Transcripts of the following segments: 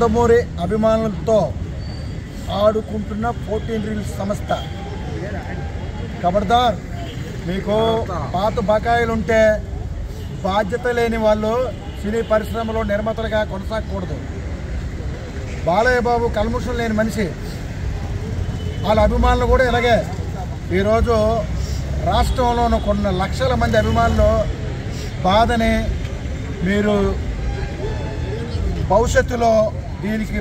నందమూరి అభిమానులతో ఆడుకుంటున్న 14 రీల్స్ సంస్థ ఖబర్దార్ మీకు పాత బకాయిలుంటే బాధ్యత లేని వాళ్ళు సినీ పరిశ్రమలో నిర్మాతలుగా కొనసాగకూడదు. బాలయ్య బాబు కల్ముషం లేని మనిషి, వాళ్ళ అభిమానులు కూడా ఇలాగే. ఈరోజు రాష్ట్రంలోని కొన్ని లక్షల మంది అభిమానులు బాధని మీరు భవిష్యత్తులో దీనికి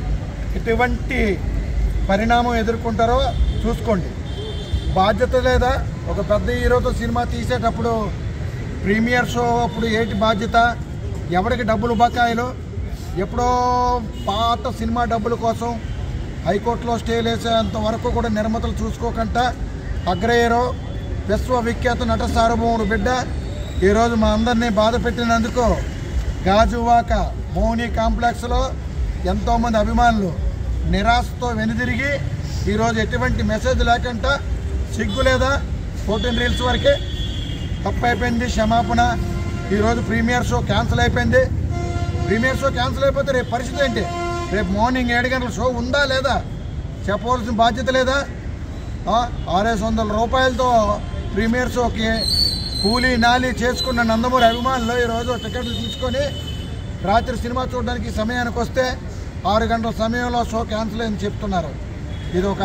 ఎటువంటి పరిణామం ఎదుర్కొంటారో చూసుకోండి. బాధ్యత లేదా? ఒక పెద్ద హీరోతో సినిమా తీసేటప్పుడు ప్రీమియర్ షో అప్పుడు ఏంటి బాధ్యత? ఎవరికి డబ్బులు బకాయిలు? ఎప్పుడో పాత సినిమా డబ్బుల కోసం హైకోర్టులో స్టేలు వేసేంత వరకు కూడా నిర్మాతలు చూసుకోకుండా అగ్ర హీరో విశ్వవిఖ్యాత నట సార్వభౌముడు బిడ్డ ఈరోజు మా అందరినీ బాధ పెట్టినందుకు గాజువాక మౌని కాంప్లెక్స్లో ఎంతోమంది అభిమానులు నిరాశతో వెనుదిరిగి ఈరోజు ఎటువంటి మెసేజ్ లేకుండా సిగ్గు లేదా? 14 రీల్స్ వరకే తప్పు అయిపోయింది, క్షమాపణ. ఈరోజు ప్రీమియర్ షో క్యాన్సిల్ అయిపోయింది. ప్రీమియర్ షో క్యాన్సిల్ అయిపోతే రేపు పరిస్థితి ఏంటి? రేపు మార్నింగ్ 7 గంటల షో ఉందా లేదా చెప్పవలసిన బాధ్యత లేదా? 600 రూపాయలతో ప్రీమియర్ షోకి కూలీ నాలి చేసుకున్న నందమూరి అభిమానులు ఈరోజు టికెట్లు తీసుకొని రాత్రి సినిమా చూడడానికి సమయానికి వస్తే 6 గంటల సమయంలో షో క్యాన్సిల్ అని చెప్తున్నారు. ఇది ఒక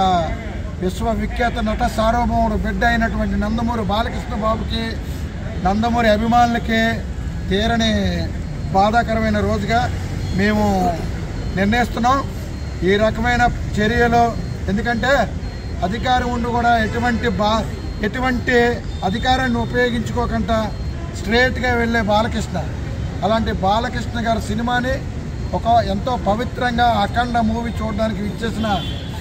విశ్వవిఖ్యాత నట సార్వభౌముడు బిడ్డ అయినటువంటి నందమూరి బాలకృష్ణ బాబుకి, నందమూరి అభిమానులకి తీరని బాధాకరమైన రోజుగా మేము నిర్ణయిస్తున్నాం ఈ రకమైన చర్యలు. ఎందుకంటే అధికారం ఉండి కూడా ఎటువంటి అధికారాన్ని ఉపయోగించుకోకుండా స్ట్రేట్గా వెళ్ళే బాలకృష్ణ, అలాంటి బాలకృష్ణ గారి సినిమాని ఒక ఎంతో పవిత్రంగా అఖండ మూవీ చూడడానికి ఇచ్చేసిన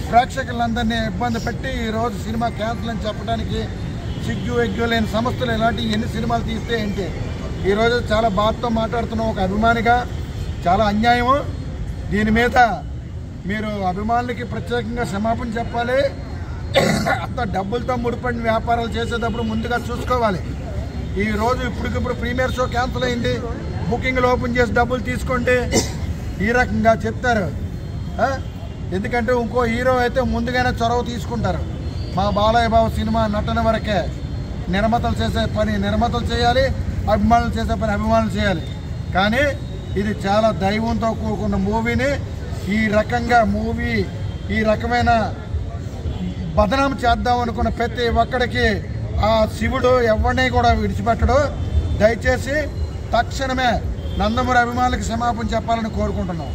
ప్రేక్షకులందరినీ ఇబ్బంది పెట్టి ఈరోజు సినిమా క్యాన్సిల్ అని చెప్పడానికి సిగ్గు ఎగ్గు లేని సంస్థలు ఇలాంటి ఎన్ని సినిమాలు తీస్తే ఏంటి? ఈరోజు చాలా బాధతో మాట్లాడుతున్నాం ఒక అభిమానిగా. చాలా అన్యాయం. దీని మీద మీరు అభిమానులకి ప్రత్యేకంగా క్షమాపణ చెప్పాలి. అంత డబ్బులతో ముడిపడిన వ్యాపారాలు చేసేటప్పుడు ముందుగా చూసుకోవాలి. ఈరోజు ఇప్పటికిప్పుడు ప్రీమియర్ షో క్యాన్సిల్ అయింది, బుకింగ్లు ఓపెన్ చేసి డబ్బులు తీసుకోండి ఈ రకంగా చెప్తారు. ఎందుకంటే ఇంకో హీరో అయితే ముందుగానే చొరవ తీసుకుంటారు. మా బాలయ్య బాబు సినిమా నటన వరకే. నిర్మాతలు చేసే పని నిర్మాతలు చేయాలి, అభిమానులు చేసే పని అభిమానులు చేయాలి. కానీ ఇది చాలా దైవంతో కూడుకున్న మూవీని ఈ రకమైన బదనాం చేద్దాం అనుకున్న ప్రతి ఒక్కడికి ఆ శివుడు ఎవరిని కూడా విడిచిపెట్టడు. దయచేసి తక్షణమే నందమూరి అభిమానులకు క్షమాపణ చెప్పాలని కోరుకుంటున్నాం.